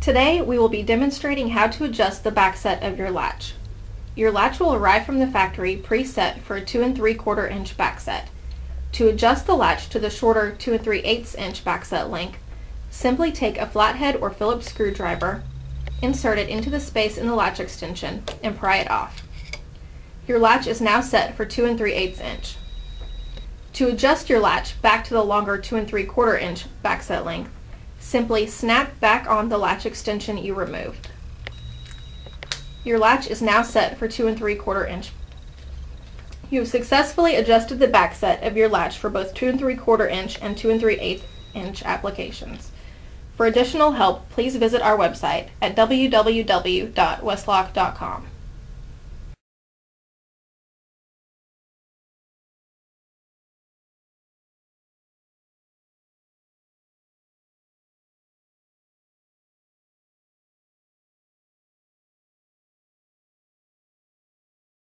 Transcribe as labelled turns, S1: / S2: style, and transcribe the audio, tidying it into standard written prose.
S1: Today we will be demonstrating how to adjust the backset of your latch. Your latch will arrive from the factory preset for a 2 3/4 inch backset. To adjust the latch to the shorter 2 3/8 inch backset length, simply take a flathead or Phillips screwdriver, insert it into the space in the latch extension, and pry it off. Your latch is now set for 2 3/8 inch. To adjust your latch back to the longer 2 3/4 inch backset length, simply snap back on the latch extension you removed. Your latch is now set for 2 3/4 inch. You have successfully adjusted the backset of your latch for both 2 3/4 inch and 2 3/8 inch applications. For additional help, please visit our website at www.weslock.com.